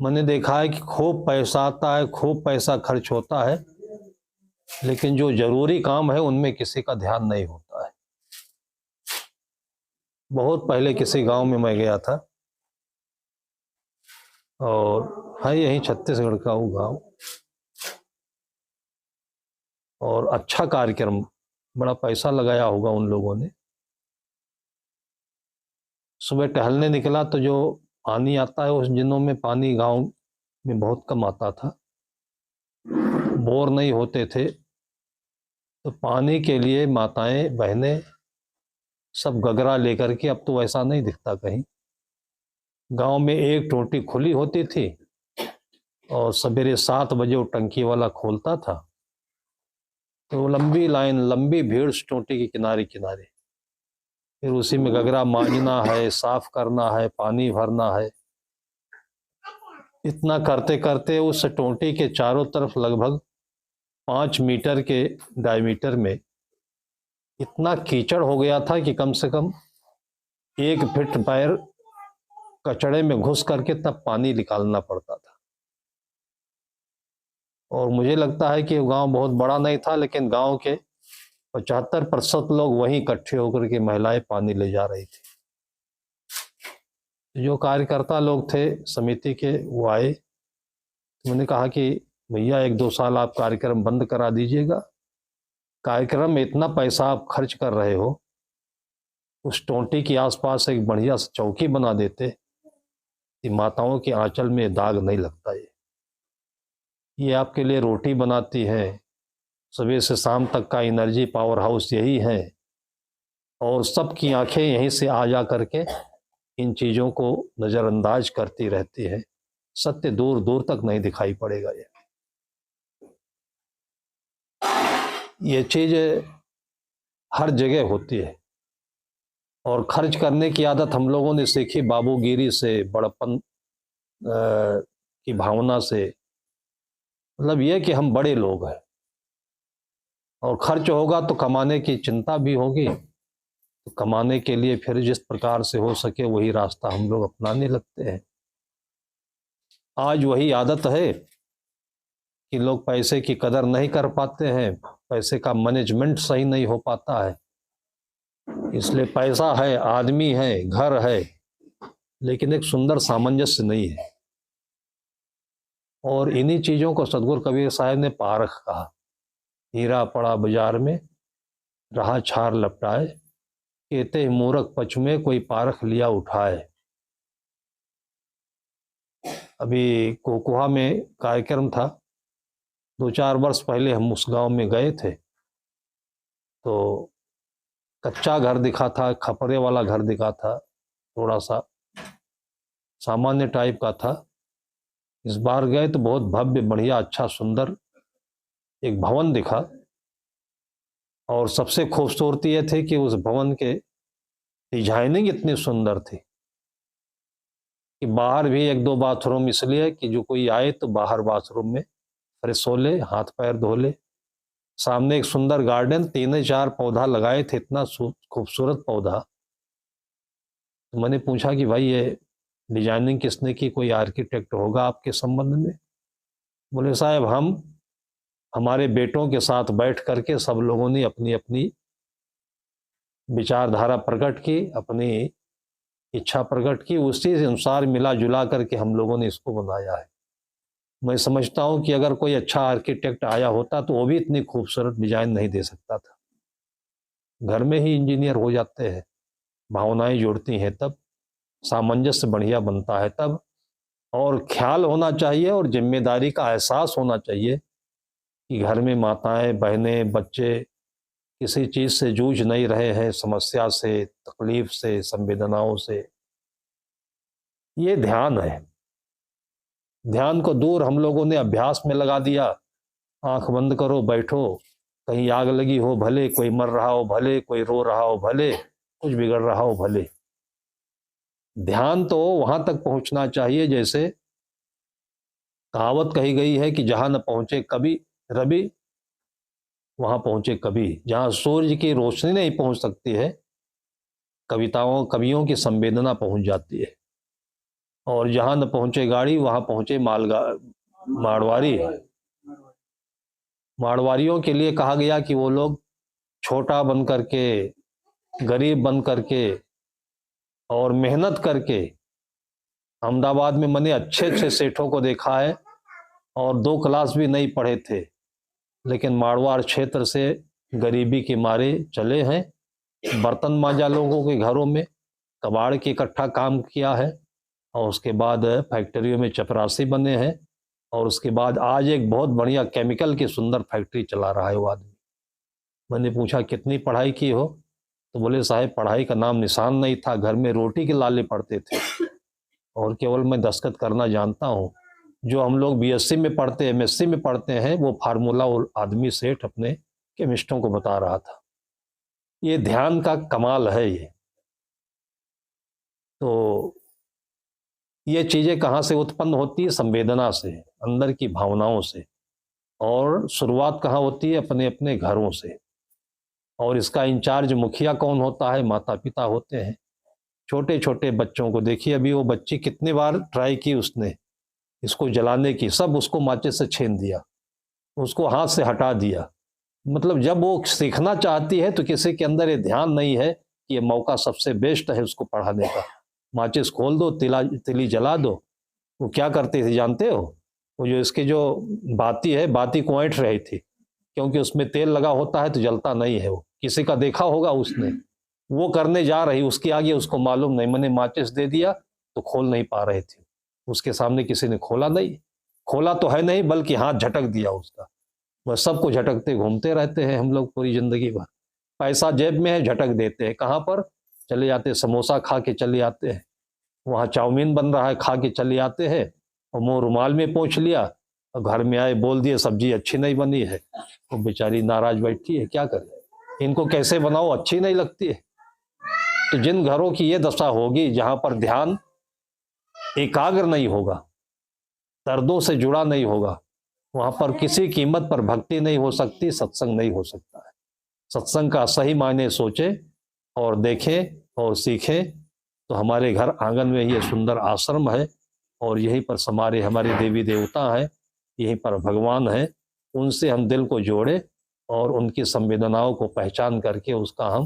मैंने देखा है कि खूब पैसा आता है, खूब पैसा खर्च होता है, लेकिन जो जरूरी काम है उनमें किसी का ध्यान नहीं होता है। बहुत पहले किसी गांव में मैं गया था, और है यहीं छत्तीसगढ़ का वो गांव, और अच्छा कार्यक्रम, बड़ा पैसा लगाया होगा उन लोगों ने। सुबह टहलने निकला तो जो पानी आता है, उस दिनों में पानी गांव में बहुत कम आता था, बोर नहीं होते थे, तो पानी के लिए माताएं बहनें सब गगरा लेकर के, अब तो ऐसा नहीं दिखता कहीं, गांव में एक टोटी खुली होती थी, और सवेरे 7 बजे वो टंकी वाला खोलता था, तो लंबी लाइन, लंबी भीड़ उस टोटी के किनारे किनारे, फिर उसी में गगरा मांजना है, साफ करना है, पानी भरना है। इतना करते करते उस टोटी के चारों तरफ लगभग 5 मीटर के डायमीटर में इतना कीचड़ हो गया था कि कम से कम 1 फीट पैर कचड़े में घुस करके तब पानी निकालना पड़ता था। और मुझे लगता है कि गांव बहुत बड़ा नहीं था, लेकिन गांव के 75% लोग वहीं इकट्ठे होकर के महिलाएं पानी ले जा रही थी। जो कार्यकर्ता लोग थे समिति के, वो आए, तो मैंने कहा कि भैया 1-2 साल आप कार्यक्रम बंद करा दीजिएगा, कार्यक्रम में इतना पैसा आप खर्च कर रहे हो, उस टोंटी के आसपास एक बढ़िया सा चौकी बना देते कि माताओं के आंचल में दाग नहीं लगता। ये आपके लिए रोटी बनाती है, सुबह से शाम तक का एनर्जी पावर हाउस यही है, और सबकी आंखें यहीं से आ जा करके इन चीज़ों को नज़रअंदाज करती रहती है, सत्य दूर दूर तक नहीं दिखाई पड़ेगा। ये चीज़ हर जगह होती है, और खर्च करने की आदत हम लोगों ने सीखी बाबूगिरी से, बड़प्पन की भावना से। मतलब ये कि हम बड़े लोग हैं, और खर्च होगा तो कमाने की चिंता भी होगी, तो कमाने के लिए फिर जिस प्रकार से हो सके वही रास्ता हम लोग अपनाने लगते हैं। आज वही आदत है कि लोग पैसे की कदर नहीं कर पाते हैं, पैसे का मैनेजमेंट सही नहीं हो पाता है, इसलिए पैसा है, आदमी है, घर है, लेकिन एक सुंदर सामंजस्य नहीं है। और इन्हीं चीज़ों को सतगुरु कबीर साहब ने पारख कहा, हीरा पड़ा बाजार में, रहा छार लपटाए, कहते मूर्ख पचमे कोई पारख लिया उठाए। अभी कोकुहा में कार्यक्रम था, 2-4 वर्ष पहले हम उस गांव में गए थे, तो कच्चा घर दिखा था, खपरे वाला घर दिखा था, थोड़ा सा सामान्य टाइप का था। इस बार गए तो बहुत भव्य, बढ़िया, अच्छा, सुंदर एक भवन दिखा, और सबसे खूबसूरती ये थी कि उस भवन के डिजाइनिंग इतनी सुंदर थी कि बाहर भी 1-2 बाथरूम, इसलिए कि जो कोई आए तो बाहर बाथरूम में फ्रेश हो ले, हाथ पैर धो ले। सामने एक सुंदर गार्डन, 3-4 पौधा लगाए थे, इतना खूबसूरत पौधा। तो मैंने पूछा कि भाई ये डिजाइनिंग किसने की, कोई आर्किटेक्ट होगा आपके संबंध में? बोले साहब हम हमारे बेटों के साथ बैठ करके सब लोगों ने अपनी अपनी विचारधारा प्रकट की, अपनी इच्छा प्रकट की, उसी के अनुसार मिला जुला करके हम लोगों ने इसको बनाया है। मैं समझता हूँ कि अगर कोई अच्छा आर्किटेक्ट आया होता तो वो भी इतनी खूबसूरत डिजाइन नहीं दे सकता था। घर में ही इंजीनियर हो जाते हैं, भावनाएं जुड़ती हैं तब, सामंजस्य बढ़िया बनता है तब, और ख्याल होना चाहिए और जिम्मेदारी का एहसास होना चाहिए कि घर में माताएं, बहनें, बच्चे किसी चीज़ से जूझ नहीं रहे हैं, समस्या से, तकलीफ से, संवेदनाओं से। ये ध्यान है। ध्यान को दूर हम लोगों ने अभ्यास में लगा दिया, आंख बंद करो, बैठो, कहीं आग लगी हो भले, कोई मर रहा हो भले, कोई रो रहा हो भले, कुछ बिगड़ रहा हो भले। ध्यान तो वहां तक पहुंचना चाहिए, जैसे कहावत कही गई है कि जहां न पहुंचे कभी रवि, वहां पहुंचे कभी। जहां सूर्य की रोशनी नहीं पहुंच सकती है, कवियों की संवेदना पहुंच जाती है। और जहाँ न पहुँचे गाड़ी वहाँ पहुँचे मारवाड़ी। मारवाड़ियों के लिए कहा गया कि वो लोग छोटा बन करके, गरीब बन करके और मेहनत करके, अहमदाबाद में मैंने अच्छे अच्छे सेठों को देखा है और 2 क्लास भी नहीं पढ़े थे, लेकिन मारवाड़ क्षेत्र से गरीबी के मारे चले हैं, बर्तन मांजा लोगों के घरों में, कबाड़ के इकट्ठा काम किया है और उसके बाद फैक्ट्रियों में चपरासी बने हैं और उसके बाद आज एक बहुत बढ़िया केमिकल की सुंदर फैक्ट्री चला रहा है वो आदमी। मैंने पूछा कितनी पढ़ाई की हो, तो बोले साहब पढ़ाई का नाम निशान नहीं था, घर में रोटी के लाले पड़ते थे और केवल मैं दस्तखत करना जानता हूँ। जो हम लोग बीएससी में पढ़ते, एमएससी में पढ़ते हैं, वो फार्मूला वो आदमी सेठ अपने केमिस्टों को बता रहा था। ये ध्यान का कमाल है ये। तो ये चीज़ें कहाँ से उत्पन्न होती है? संवेदना से, अंदर की भावनाओं से। और शुरुआत कहाँ होती है? अपने अपने घरों से। और इसका इंचार्ज मुखिया कौन होता है? माता पिता होते हैं। छोटे छोटे बच्चों को देखिए, अभी वो बच्ची कितनी बार ट्राई की उसने इसको जलाने की, सब उसको माचिस से छीन दिया, उसको हाथ से हटा दिया। मतलब जब वो सीखना चाहती है तो किसी के अंदर ये ध्यान नहीं है कि ये मौका सबसे बेस्ट है उसको पढ़ाने का। माचिस खोल दो, तिली जला दो। वो क्या करते थे जानते हो? वो जो इसकी जो बाती है, बाती को ऐंठ रही थी, क्योंकि उसमें तेल लगा होता है तो जलता नहीं है। वो किसी का देखा होगा उसने, वो करने जा रही, उसके आगे उसको मालूम नहीं, मैंने माचिस दे दिया तो खोल नहीं पा रहे थे। उसके सामने किसी ने खोला नहीं, खोला तो है नहीं बल्कि हाथ झटक दिया उसका। वह सबको झटकते घूमते रहते हैं हम लोग पूरी जिंदगी भर। पैसा जेब में है, झटक देते हैं। कहाँ पर चले जाते? समोसा खा के चले आते हैं, वहाँ चाउमीन बन रहा है खा के चले आते हैं और मुंह रुमाल में पोंछ लिया और घर में आए बोल दिए सब्जी अच्छी नहीं बनी है। वो बेचारी नाराज बैठी है, क्या करे, इनको कैसे बनाओ, अच्छी नहीं लगती है। तो जिन घरों की ये दशा होगी, जहां पर ध्यान एकाग्र नहीं होगा, दर्दों से जुड़ा नहीं होगा, वहां पर किसी कीमत पर भक्ति नहीं हो सकती, सत्संग नहीं हो सकता है। सत्संग का सही मायने सोचे और देखें और सीखें तो हमारे घर आंगन में ये सुंदर आश्रम है और यहीं पर समारे हमारे देवी देवता हैं, यहीं पर भगवान हैं। उनसे हम दिल को जोड़े और उनकी संवेदनाओं को पहचान करके उसका हम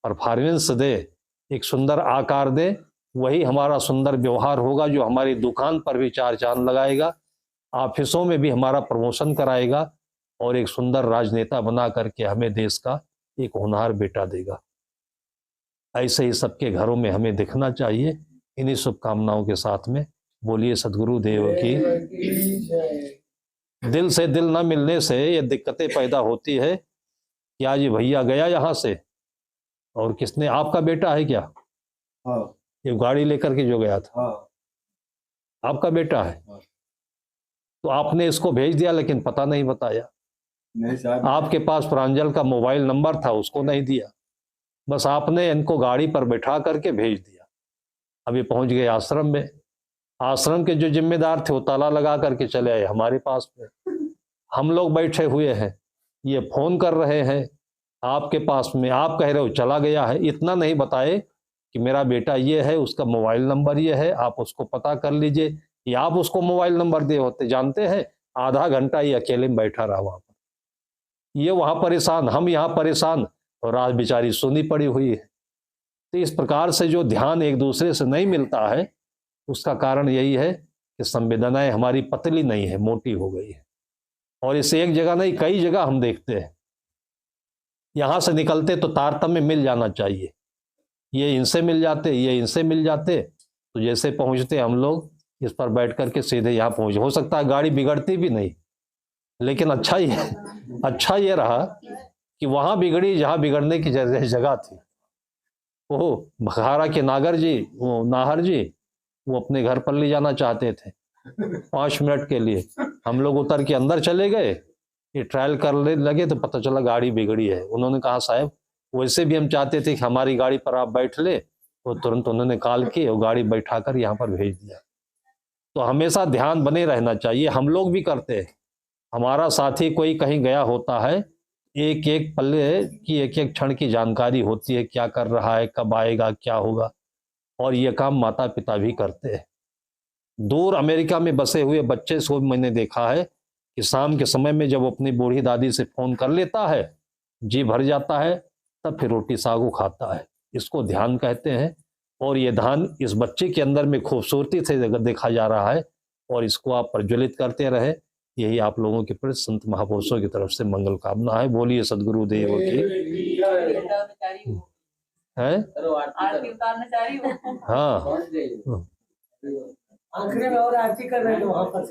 परफॉर्मेंस दे, एक सुंदर आकार दे। वही हमारा सुंदर व्यवहार होगा जो हमारी दुकान पर भी 4 चांद लगाएगा, ऑफिसों में भी हमारा प्रमोशन कराएगा और एक सुंदर राजनेता बना करके हमें देश का एक होनहार बेटा देगा। ऐसे ही सबके घरों में हमें दिखना चाहिए। इन्हीं शुभकामनाओं के साथ में बोलिए सद्गुरु देव की। दिल से दिल न मिलने से ये दिक्कतें पैदा होती है कि आज ये भैया गया यहाँ से और किसने, आपका बेटा है क्या? हाँ। ये गाड़ी लेकर के जो गया था, हाँ। आपका बेटा है? हाँ। तो आपने इसको भेज दिया लेकिन पता नहीं बताया। नहीं साहब। आपके पास प्रांजल का मोबाइल नंबर था, उसको नहीं दिया, बस आपने इनको गाड़ी पर बैठा करके भेज दिया। अभी पहुंच गए आश्रम में, आश्रम के जो जिम्मेदार थे वो ताला लगा करके चले आए हमारे पास में। हम लोग बैठे हुए हैं, ये फोन कर रहे हैं आपके पास में, आप कह रहे हो चला गया है। इतना नहीं बताए कि मेरा बेटा ये है, उसका मोबाइल नंबर ये है, आप उसको पता कर लीजिए। या आप उसको मोबाइल नंबर दे होते, जानते हैं आधा घंटा ये अकेले में बैठा रहा वहां पर, ये वहां परेशान, हम यहाँ परेशान और रात बेचारी सुनी पड़ी हुई है। तो इस प्रकार से जो ध्यान एक दूसरे से नहीं मिलता है, उसका कारण यही है कि संवेदनाएं हमारी पतली नहीं है, मोटी हो गई है। और इसे एक जगह नहीं कई जगह हम देखते हैं। यहां से निकलते तो तारतम्य मिल जाना चाहिए, ये इनसे मिल जाते, ये इनसे मिल जाते, तो जैसे पहुंचते हम लोग इस पर बैठ करके सीधे यहाँ पहुंच। हो सकता है गाड़ी बिगड़ती भी नहीं, लेकिन अच्छा ये रहा कि वहां बिगड़ी जहां बिगड़ने की जगह थी। वो बखारा के नागर जी, वो नाहर जी, वो अपने घर पर ले जाना चाहते थे 5 मिनट के लिए। हम लोग उतर के अंदर चले गए, ये ट्रायल करने लगे तो पता चला गाड़ी बिगड़ी है। उन्होंने कहा साहब वैसे भी हम चाहते थे कि हमारी गाड़ी पर आप बैठ ले, तो तुरंत उन्होंने कॉल की और गाड़ी बैठा कर यहाँ पर भेज दिया। तो हमेशा ध्यान बने रहना चाहिए, हम लोग भी करते हैं। हमारा साथी कोई कहीं गया होता है, एक एक पल्ले की एक एक क्षण की जानकारी होती है, क्या कर रहा है, कब आएगा, क्या होगा। और ये काम माता पिता भी करते हैं। दूर अमेरिका में बसे हुए बच्चे को मैंने देखा है कि शाम के समय में जब अपनी बूढ़ी दादी से फोन कर लेता है, जी भर जाता है, तब फिर रोटी सागू खाता है। इसको ध्यान कहते हैं। और ये ध्यान इस बच्चे के अंदर में खूबसूरती से देखा जा रहा है, और इसको आप प्रज्वलित करते रहे। यही आप लोगों के प्रति संत महापुरुषों की तरफ से मंगल कामना है। बोलिए सदगुरु देव की है। हाँ, आखिरी में और आरती कर रहे हैं वहां पर।